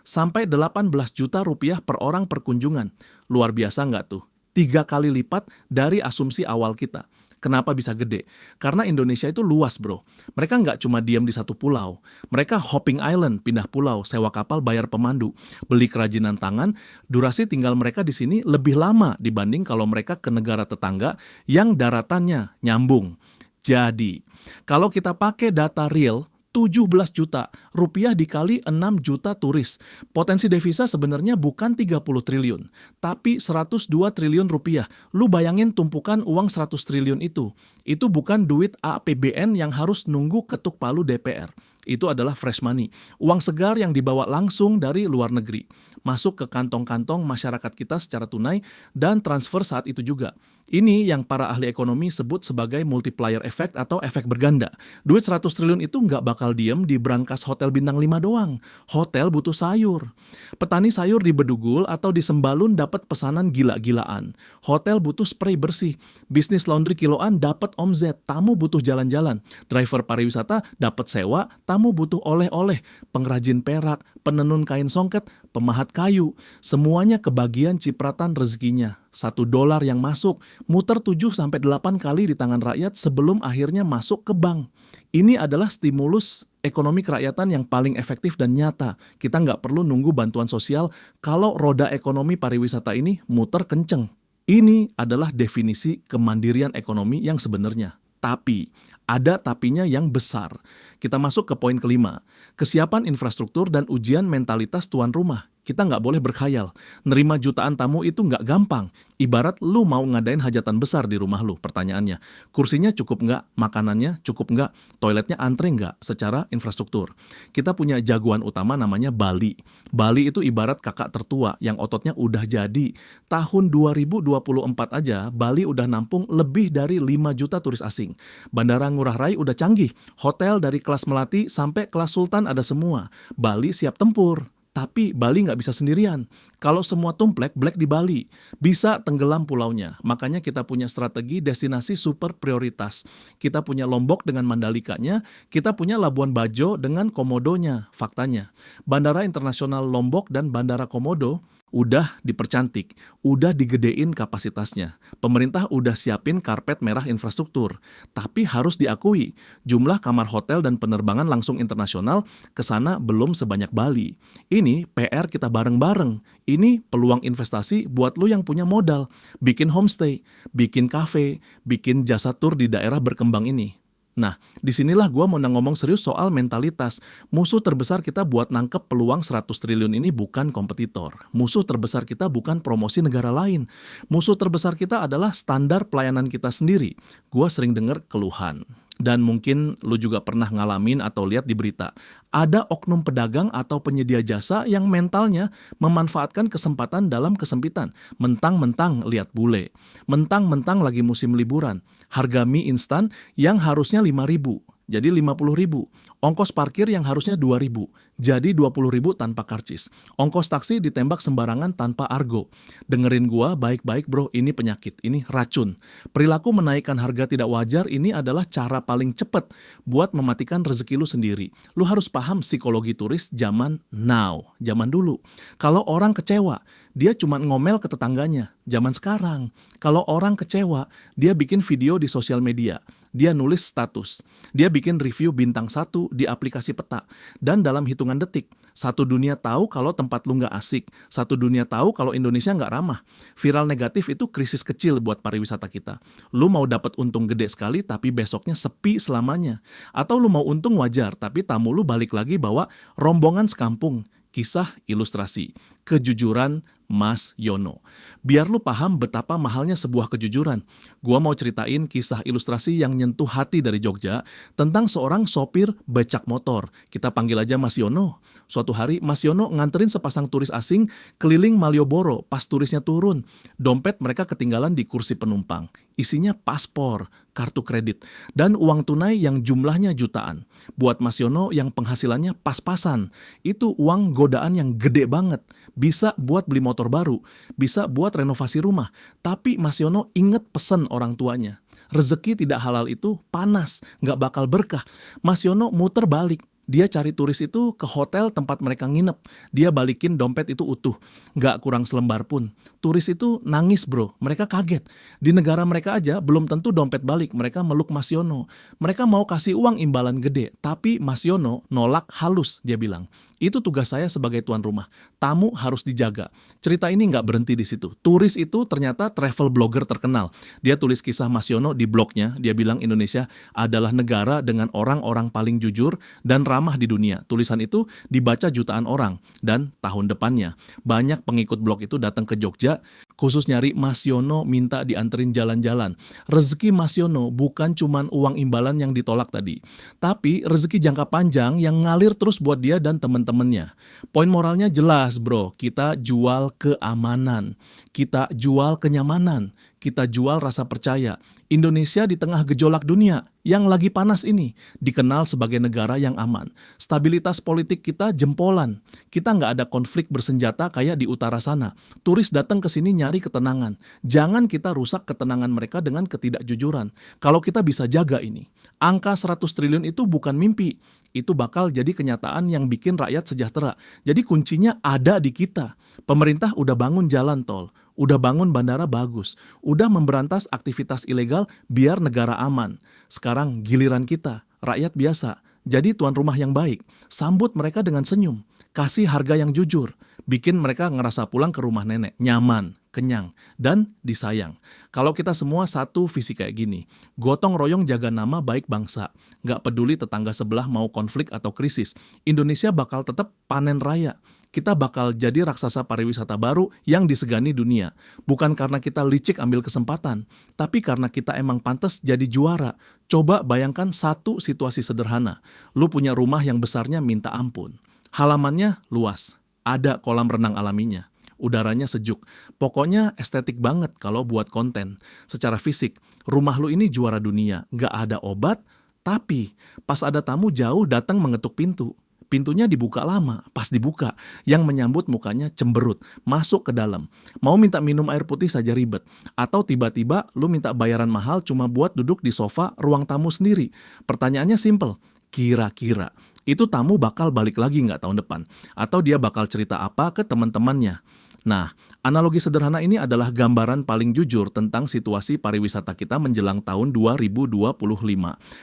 sampai 18 juta rupiah per orang per kunjungan. Luar biasa nggak tuh? 3 kali lipat dari asumsi awal kita. Kenapa bisa gede? Karena Indonesia itu luas, bro. Mereka nggak cuma diam di satu pulau. Mereka hopping island, pindah pulau, sewa kapal, bayar pemandu, beli kerajinan tangan. Durasi tinggal mereka di sini lebih lama dibanding kalau mereka ke negara tetangga yang daratannya nyambung. Jadi, kalau kita pakai data real, 17 juta rupiah dikali 6 juta turis. Potensi devisa sebenarnya bukan 30 triliun, tapi 102 triliun rupiah. Lu bayangin tumpukan uang 100 triliun itu. Itu bukan duit APBN yang harus nunggu ketuk palu DPR. Itu adalah fresh money. Uang segar yang dibawa langsung dari luar negeri. Masuk ke kantong-kantong masyarakat kita secara tunai dan transfer saat itu juga. Ini yang para ahli ekonomi sebut sebagai multiplier effect atau efek berganda. Duit 100 triliun itu nggak bakal diem di brankas hotel bintang 5 doang. Hotel butuh sayur. Petani sayur di Bedugul atau di Sembalun dapat pesanan gila-gilaan. Hotel butuh spray bersih. Bisnis laundry kiloan dapat omzet. Tamu butuh jalan-jalan. Driver pariwisata dapat sewa. Tamu butuh oleh-oleh. Pengrajin perak, penenun kain songket, pemahat kayu. Semuanya kebagian cipratan rezekinya. $1 yang masuk, muter 7-8 kali di tangan rakyat sebelum akhirnya masuk ke bank. Ini adalah stimulus ekonomi kerakyatan yang paling efektif dan nyata. Kita nggak perlu nunggu bantuan sosial kalau roda ekonomi pariwisata ini muter kenceng. Ini adalah definisi kemandirian ekonomi yang sebenarnya. Tapi, ada tapinya yang besar. Kita masuk ke poin kelima. Kesiapan infrastruktur dan ujian mentalitas tuan rumah. Kita nggak boleh berkhayal. Nerima jutaan tamu itu nggak gampang. Ibarat lu mau ngadain hajatan besar di rumah lu. Pertanyaannya, kursinya cukup nggak? Makanannya cukup nggak? Toiletnya antre nggak? Secara infrastruktur. Kita punya jagoan utama namanya Bali. Bali itu ibarat kakak tertua yang ototnya udah jadi. Tahun 2024 aja, Bali udah nampung lebih dari 5 juta turis asing. Bandara Ngurah Rai udah canggih. Hotel dari kelas Melati sampai kelas Sultan ada semua. Bali siap tempur. Tapi Bali nggak bisa sendirian. Kalau semua tumplek, black di Bali. Bisa tenggelam pulaunya. Makanya kita punya strategi destinasi super prioritas. Kita punya Lombok dengan Mandalikanya. Kita punya Labuan Bajo dengan Komodonya. Faktanya, Bandara Internasional Lombok dan Bandara Komodo udah dipercantik, udah digedein kapasitasnya. Pemerintah udah siapin karpet merah infrastruktur. Tapi harus diakui, jumlah kamar hotel dan penerbangan langsung internasional ke sana belum sebanyak Bali. Ini PR kita bareng-bareng. Ini peluang investasi buat lu yang punya modal. Bikin homestay, bikin cafe, bikin jasa tur di daerah berkembang ini. Nah, disinilah gue mau ngomong serius soal mentalitas. Musuh terbesar kita buat nangkep peluang 100 triliun ini bukan kompetitor. Musuh terbesar kita bukan promosi negara lain. Musuh terbesar kita adalah standar pelayanan kita sendiri. Gue sering dengar keluhan. Dan mungkin lu juga pernah ngalamin atau lihat di berita. Ada oknum pedagang atau penyedia jasa yang mentalnya memanfaatkan kesempatan dalam kesempitan. Mentang-mentang lihat bule. Mentang-mentang lagi musim liburan. Harga mie instan yang harusnya 5.000. Jadi 50.000. Ongkos parkir yang harusnya 2.000. Jadi 20.000 tanpa karcis. Ongkos taksi ditembak sembarangan tanpa argo. Dengerin gua baik-baik bro, ini penyakit, ini racun. Perilaku menaikkan harga tidak wajar ini adalah cara paling cepat buat mematikan rezeki lu sendiri. Lu harus paham psikologi turis zaman now, zaman dulu. Kalau orang kecewa, dia cuma ngomel ke tetangganya. Zaman sekarang, kalau orang kecewa, dia bikin video di sosial media. Dia nulis status. Dia bikin review bintang 1 di aplikasi peta. Dan dalam hitungan detik, satu dunia tahu kalau tempat lu nggak asik. Satu dunia tahu kalau Indonesia nggak ramah. Viral negatif itu krisis kecil buat pariwisata kita. Lu mau dapat untung gede sekali tapi besoknya sepi selamanya. Atau lu mau untung wajar tapi tamu lu balik lagi bawa rombongan sekampung. Kisah ilustrasi, kejujuran Mas Yono. Biar lu paham betapa mahalnya sebuah kejujuran, gua mau ceritain kisah ilustrasi yang nyentuh hati dari Jogja tentang seorang sopir becak motor. Kita panggil aja Mas Yono. Suatu hari Mas Yono nganterin sepasang turis asing keliling Malioboro. Pas turisnya turun, dompet mereka ketinggalan di kursi penumpang. Isinya paspor, kartu kredit, dan uang tunai yang jumlahnya jutaan. Buat Mas Yono yang penghasilannya pas-pasan, itu uang godaan yang gede banget. Bisa buat beli motor baru, bisa buat renovasi rumah. Tapi Mas Yono inget pesan orang tuanya. Rezeki tidak halal itu panas, nggak bakal berkah. Mas Yono muter balik. Dia cari turis itu ke hotel tempat mereka nginep. Dia balikin dompet itu utuh. Nggak kurang selembar pun. Turis itu nangis bro. Mereka kaget. Di negara mereka aja belum tentu dompet balik. Mereka meluk Mas Yono. Mereka mau kasih uang imbalan gede. Tapi Mas Yono nolak halus, dia bilang. Itu tugas saya sebagai tuan rumah. Tamu harus dijaga. Cerita ini nggak berhenti di situ. Turis itu ternyata travel blogger terkenal. Dia tulis kisah Mas Yono di blognya. Dia bilang Indonesia adalah negara dengan orang-orang paling jujur dan ramah di dunia. Tulisan itu dibaca jutaan orang. Dan tahun depannya, banyak pengikut blog itu datang ke Jogja, khusus nyari Mas Yono minta dianterin jalan-jalan. Rezeki Mas Yono bukan cuman uang imbalan yang ditolak tadi, tapi rezeki jangka panjang yang ngalir terus buat dia dan teman-temannya. Poin moralnya jelas bro, kita jual keamanan, kita jual kenyamanan, kita jual rasa percaya. Indonesia di tengah gejolak dunia yang lagi panas ini dikenal sebagai negara yang aman. Stabilitas politik kita jempolan. Kita nggak ada konflik bersenjata kayak di utara sana. Turis datang ke sini nyari ketenangan. Jangan kita rusak ketenangan mereka dengan ketidakjujuran. Kalau kita bisa jaga ini, angka 100 triliun itu bukan mimpi. Itu bakal jadi kenyataan yang bikin rakyat sejahtera. Jadi kuncinya ada di kita. Pemerintah udah bangun jalan tol, udah bangun bandara bagus, udah memberantas aktivitas ilegal biar negara aman. Sekarang giliran kita, rakyat biasa, jadi tuan rumah yang baik. Sambut mereka dengan senyum, kasih harga yang jujur, bikin mereka ngerasa pulang ke rumah nenek, nyaman, kenyang, dan disayang. Kalau kita semua satu visi kayak gini, gotong royong jaga nama baik bangsa, nggak peduli tetangga sebelah mau konflik atau krisis, Indonesia bakal tetap panen raya. Kita bakal jadi raksasa pariwisata baru yang disegani dunia. Bukan karena kita licik ambil kesempatan, tapi karena kita emang pantas jadi juara. Coba bayangkan satu situasi sederhana. Lu punya rumah yang besarnya minta ampun. Halamannya luas, ada kolam renang alaminya. Udaranya sejuk. Pokoknya estetik banget kalau buat konten. Secara fisik, rumah lu ini juara dunia. Nggak ada obat, tapi pas ada tamu jauh datang mengetuk pintu. Pintunya dibuka lama, pas dibuka, yang menyambut mukanya cemberut, masuk ke dalam. Mau minta minum air putih saja ribet. Atau tiba-tiba lu minta bayaran mahal cuma buat duduk di sofa ruang tamu sendiri. Pertanyaannya simple, kira-kira itu tamu bakal balik lagi nggak tahun depan? Atau dia bakal cerita apa ke teman-temannya? Nah, analogi sederhana ini adalah gambaran paling jujur tentang situasi pariwisata kita menjelang tahun 2025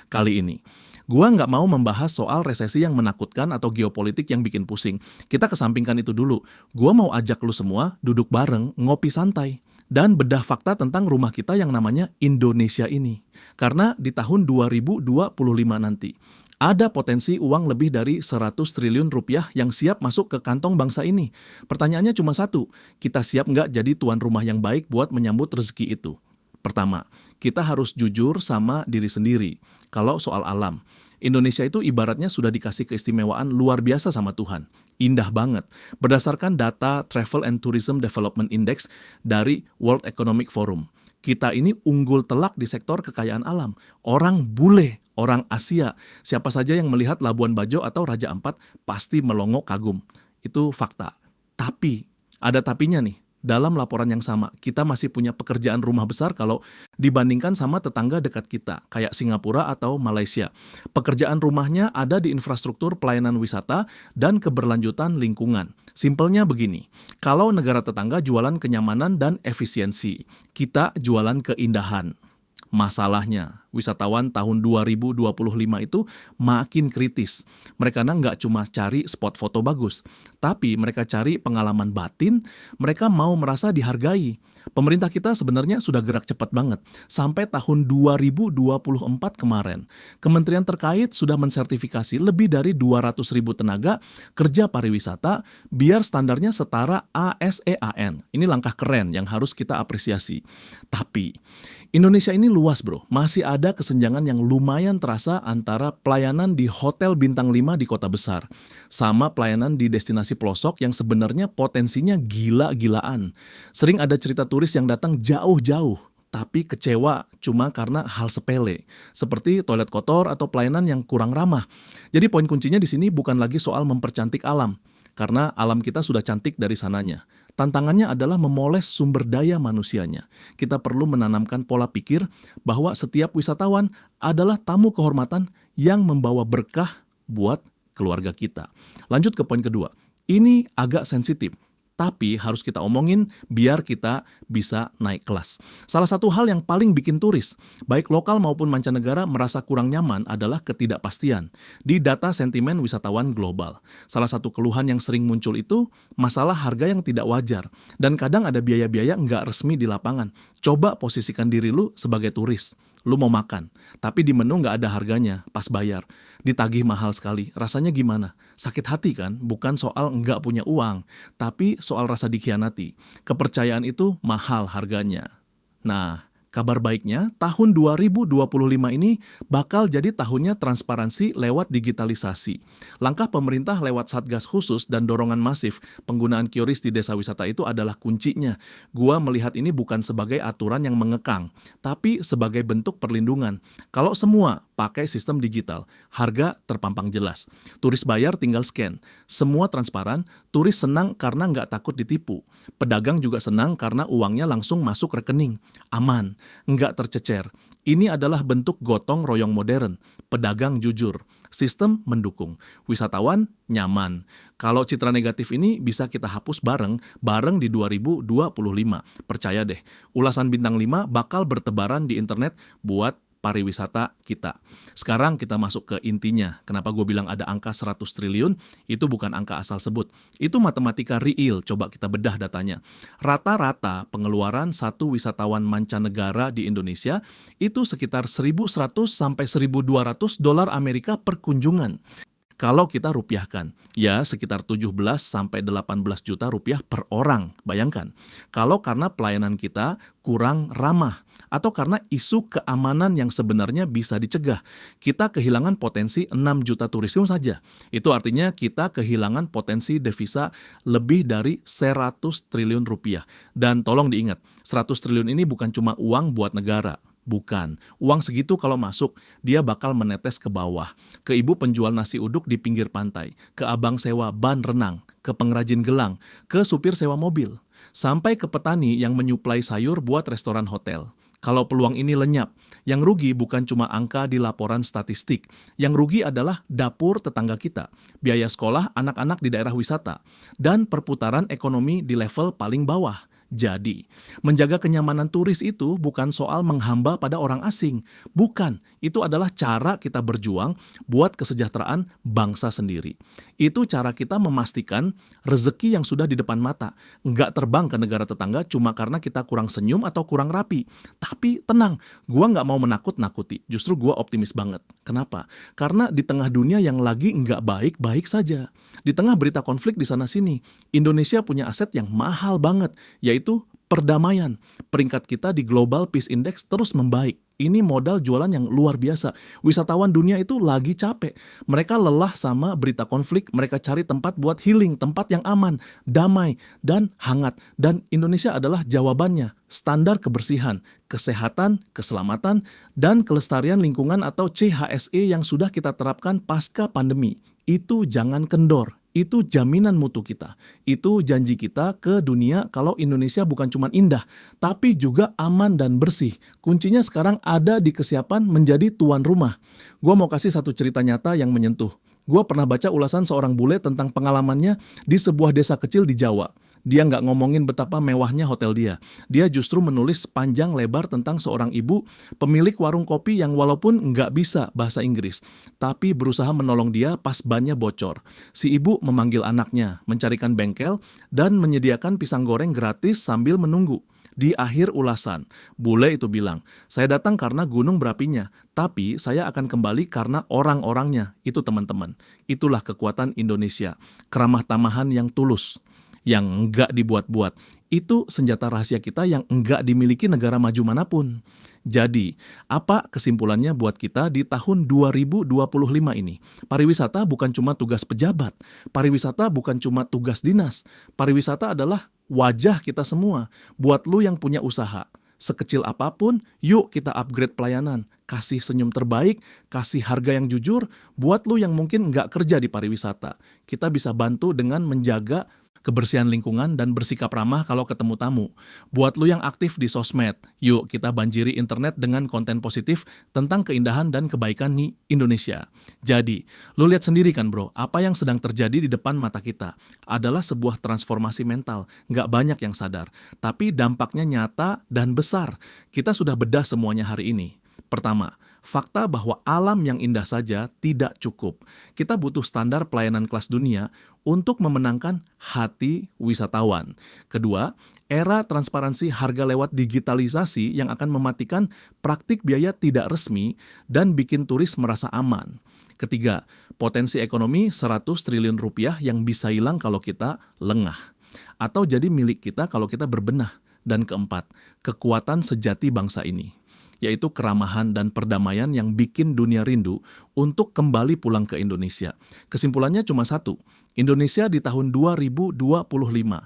kali ini. Gua nggak mau membahas soal resesi yang menakutkan atau geopolitik yang bikin pusing. Kita kesampingkan itu dulu. Gua mau ajak lu semua duduk bareng, ngopi santai, dan bedah fakta tentang rumah kita yang namanya Indonesia ini. Karena di tahun 2025 nanti, ada potensi uang lebih dari 100 triliun rupiah yang siap masuk ke kantong bangsa ini. Pertanyaannya cuma satu, kita siap nggak jadi tuan rumah yang baik buat menyambut rezeki itu? Pertama, kita harus jujur sama diri sendiri. Kalau soal alam, Indonesia itu ibaratnya sudah dikasih keistimewaan luar biasa sama Tuhan. Indah banget. Berdasarkan data Travel and Tourism Development Index dari World Economic Forum, kita ini unggul telak di sektor kekayaan alam. Orang bule, orang Asia, siapa saja yang melihat Labuan Bajo atau Raja Ampat pasti melongo kagum. Itu fakta. Tapi, ada tapinya nih. Dalam laporan yang sama, kita masih punya pekerjaan rumah besar kalau dibandingkan sama tetangga dekat kita, kayak Singapura atau Malaysia. Pekerjaan rumahnya ada di infrastruktur pelayanan wisata dan keberlanjutan lingkungan. Simpelnya begini, kalau negara tetangga jualan kenyamanan dan efisiensi, kita jualan keindahan. Masalahnya, Wisatawan tahun 2025 itu makin kritis. Mereka nggak cuma cari spot foto bagus, tapi mereka cari pengalaman batin, mereka mau merasa dihargai. Pemerintah kita sebenarnya sudah gerak cepat banget. Sampai tahun 2024 kemarin, kementerian terkait sudah mensertifikasi lebih dari 200.000 tenaga kerja pariwisata biar standarnya setara ASEAN. Ini langkah keren yang harus kita apresiasi. Tapi Indonesia ini luas bro, masih ada kesenjangan yang lumayan terasa antara pelayanan di hotel bintang 5 di kota besar sama pelayanan di destinasi pelosok yang sebenarnya potensinya gila-gilaan. Sering ada cerita turis yang datang jauh-jauh, tapi kecewa cuma karena hal sepele, seperti toilet kotor atau pelayanan yang kurang ramah. Jadi poin kuncinya di sini bukan lagi soal mempercantik alam, karena alam kita sudah cantik dari sananya. Tantangannya adalah memoles sumber daya manusianya. Kita perlu menanamkan pola pikir bahwa setiap wisatawan adalah tamu kehormatan yang membawa berkah buat keluarga kita. Lanjut ke poin kedua. Ini agak sensitif, tapi harus kita omongin biar kita bisa naik kelas. Salah satu hal yang paling bikin turis, baik lokal maupun mancanegara merasa kurang nyaman adalah ketidakpastian di data sentimen wisatawan global. Salah satu keluhan yang sering muncul itu masalah harga yang tidak wajar, dan kadang ada biaya-biaya nggak resmi di lapangan. Coba posisikan diri lu sebagai turis. Lu mau makan, tapi di menu nggak ada harganya pas bayar. Ditagih mahal sekali, rasanya gimana? Sakit hati kan? Bukan soal nggak punya uang, tapi soal rasa dikhianati. Kepercayaan itu mahal harganya. Nah, kabar baiknya, tahun 2025 ini bakal jadi tahunnya transparansi lewat digitalisasi. Langkah pemerintah lewat Satgas khusus dan dorongan masif penggunaan QRIS di desa wisata itu adalah kuncinya. Gua melihat ini bukan sebagai aturan yang mengekang, tapi sebagai bentuk perlindungan. Kalau semua pakai sistem digital, harga terpampang jelas. Turis bayar tinggal scan. Semua transparan, turis senang karena nggak takut ditipu. Pedagang juga senang karena uangnya langsung masuk rekening. Aman, nggak tercecer. Ini adalah bentuk gotong royong modern. Pedagang jujur, sistem mendukung, wisatawan nyaman. Kalau citra negatif ini bisa kita hapus bareng di 2025. Percaya deh, ulasan bintang 5 bakal bertebaran di internet buat pariwisata kita. Sekarang kita masuk ke intinya. Kenapa gue bilang ada angka 100 triliun? Itu bukan angka asal sebut. Itu matematika real. Coba kita bedah datanya. Rata-rata pengeluaran satu wisatawan mancanegara di Indonesia itu sekitar 1.100 sampai 1.200 dolar Amerika per kunjungan. Kalau kita rupiahkan, ya sekitar 17 sampai 18 juta rupiah per orang. Bayangkan, kalau karena pelayanan kita kurang ramah atau karena isu keamanan yang sebenarnya bisa dicegah, kita kehilangan potensi 6 juta turisme saja. Itu artinya kita kehilangan potensi devisa lebih dari 100 triliun rupiah. Dan tolong diingat, 100 triliun ini bukan cuma uang buat negara. Bukan. Uang segitu kalau masuk, dia bakal menetes ke bawah. Ke ibu penjual nasi uduk di pinggir pantai, ke abang sewa ban renang, ke pengrajin gelang, ke supir sewa mobil, sampai ke petani yang menyuplai sayur buat restoran hotel. Kalau peluang ini lenyap, yang rugi bukan cuma angka di laporan statistik. Yang rugi adalah dapur tetangga kita, biaya sekolah anak-anak di daerah wisata, dan perputaran ekonomi di level paling bawah. Jadi, menjaga kenyamanan turis itu bukan soal menghamba pada orang asing. Bukan, itu adalah cara kita berjuang buat kesejahteraan bangsa sendiri. Itu cara kita memastikan rezeki yang sudah di depan mata nggak terbang ke negara tetangga cuma karena kita kurang senyum atau kurang rapi. Tapi tenang, gua nggak mau menakut-nakuti. Justru gua optimis banget. Kenapa? Karena di tengah dunia yang lagi nggak baik-baik saja. Di tengah berita konflik di sana-sini, Indonesia punya aset yang mahal banget, yaitu perdamaian. Peringkat kita di Global Peace Index terus membaik. Ini modal jualan yang luar biasa. Wisatawan dunia itu lagi capek. Mereka lelah sama berita konflik, mereka cari tempat buat healing, tempat yang aman, damai, dan hangat. Dan Indonesia adalah jawabannya. Standar kebersihan, kesehatan, keselamatan, dan kelestarian lingkungan atau CHSE yang sudah kita terapkan pasca pandemi. Itu jangan kendor. Itu jaminan mutu kita. Itu janji kita ke dunia kalau Indonesia bukan cuma indah, tapi juga aman dan bersih. Kuncinya sekarang ada di kesiapan menjadi tuan rumah. Gua mau kasih satu cerita nyata yang menyentuh. Gua pernah baca ulasan seorang bule tentang pengalamannya di sebuah desa kecil di Jawa. Dia nggak ngomongin betapa mewahnya hotel dia. Dia justru menulis panjang lebar tentang seorang ibu pemilik warung kopi yang walaupun nggak bisa bahasa Inggris, tapi berusaha menolong dia pas bannya bocor. Si ibu memanggil anaknya, mencarikan bengkel, dan menyediakan pisang goreng gratis sambil menunggu. Di akhir ulasan, bule itu bilang, "Saya datang karena gunung berapinya, tapi saya akan kembali karena orang-orangnya." Itu teman-teman, itulah kekuatan Indonesia. Keramah tamahan yang tulus, yang enggak dibuat-buat. Itu senjata rahasia kita yang enggak dimiliki negara maju manapun. Jadi, apa kesimpulannya buat kita di tahun 2025 ini? Pariwisata bukan cuma tugas pejabat, pariwisata bukan cuma tugas dinas, pariwisata adalah wajah kita semua. Buat lu yang punya usaha, sekecil apapun, yuk kita upgrade pelayanan, kasih senyum terbaik, kasih harga yang jujur. Buat lu yang mungkin nggak kerja di pariwisata, kita bisa bantu dengan menjaga kebersihan lingkungan dan bersikap ramah kalau ketemu tamu. Buat lu yang aktif di sosmed, yuk kita banjiri internet dengan konten positif tentang keindahan dan kebaikan di Indonesia. Jadi, lu lihat sendiri kan bro, apa yang sedang terjadi di depan mata kita adalah sebuah transformasi mental. Nggak banyak yang sadar, tapi dampaknya nyata dan besar. Kita sudah bedah semuanya hari ini. Pertama, fakta bahwa alam yang indah saja tidak cukup. Kita butuh standar pelayanan kelas dunia untuk memenangkan hati wisatawan. Kedua, era transparansi harga lewat digitalisasi yang akan mematikan praktik biaya tidak resmi dan bikin turis merasa aman. Ketiga, potensi ekonomi 100 triliun rupiah yang bisa hilang kalau kita lengah, atau jadi milik kita kalau kita berbenah. Dan keempat, kekuatan sejati bangsa ini, yaitu keramahan dan perdamaian yang bikin dunia rindu untuk kembali pulang ke Indonesia. Kesimpulannya cuma satu, Indonesia di tahun 2025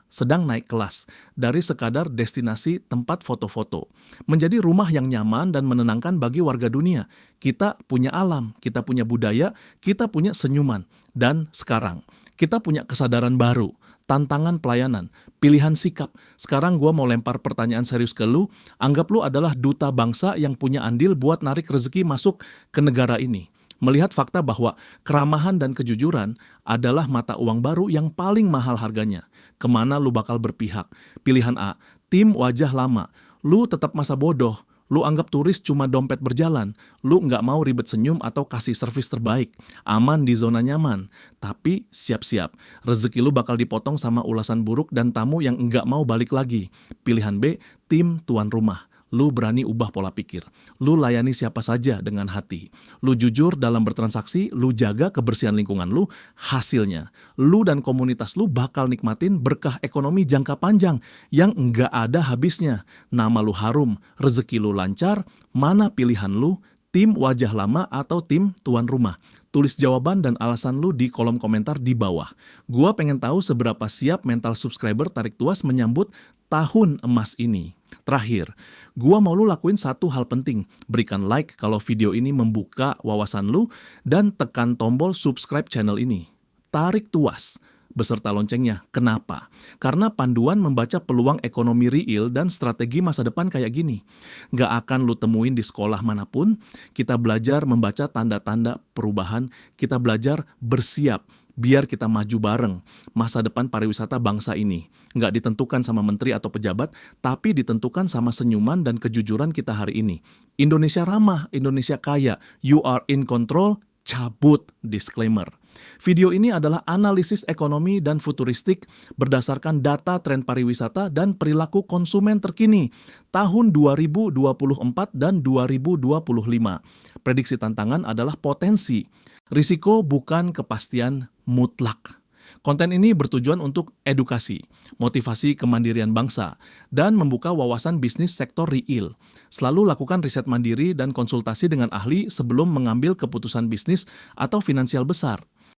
sedang naik kelas dari sekadar destinasi tempat foto-foto menjadi rumah yang nyaman dan menenangkan bagi warga dunia. Kita punya alam, kita punya budaya, kita punya senyuman, dan sekarang kita punya kesadaran baru, tantangan pelayanan, pilihan sikap. Sekarang gue mau lempar pertanyaan serius ke lu, anggap lu adalah duta bangsa yang punya andil buat narik rezeki masuk ke negara ini. Melihat fakta bahwa keramahan dan kejujuran adalah mata uang baru yang paling mahal harganya. Kemana lu bakal berpihak? Pilihan A, tim wajah lama. Lu tetap masa bodoh. Lu anggap turis cuma dompet berjalan. Lu nggak mau ribet senyum atau kasih servis terbaik. Aman di zona nyaman. Tapi siap-siap, rezeki lu bakal dipotong sama ulasan buruk dan tamu yang nggak mau balik lagi. Pilihan B, tim tuan rumah. Lu berani ubah pola pikir. Lu layani siapa saja dengan hati. Lu jujur dalam bertransaksi, lu jaga kebersihan lingkungan lu, hasilnya lu dan komunitas lu bakal nikmatin berkah ekonomi jangka panjang yang nggak ada habisnya. Nama lu harum, rezeki lu lancar, mana pilihan lu? Tim wajah lama atau tim tuan rumah? Tulis jawaban dan alasan lu di kolom komentar di bawah. Gua pengen tahu seberapa siap mental subscriber tarik tuas menyambut tahun emas ini. Terakhir, gua mau lu lakuin satu hal penting. Berikan like kalau video ini membuka wawasan lu dan tekan tombol subscribe channel ini. Tarik tuas beserta loncengnya. Kenapa? Karena panduan membaca peluang ekonomi real dan strategi masa depan kayak gini. Nggak akan lu temuin di sekolah manapun. Kita belajar membaca tanda-tanda perubahan. Kita belajar bersiap biar kita maju bareng. Masa depan pariwisata bangsa ini nggak ditentukan sama menteri atau pejabat, tapi ditentukan sama senyuman dan kejujuran kita hari ini. Indonesia ramah, Indonesia kaya. You are in control, cabut disclaimer. Video ini adalah analisis ekonomi dan futuristik berdasarkan data tren pariwisata dan perilaku konsumen terkini tahun 2024 dan 2025. Prediksi tantangan adalah potensi. Risiko bukan kepastian mutlak. Konten ini bertujuan untuk edukasi, motivasi kemandirian bangsa, dan membuka wawasan bisnis sektor real. Selalu lakukan riset mandiri dan konsultasi dengan ahli sebelum mengambil keputusan bisnis atau finansial besar.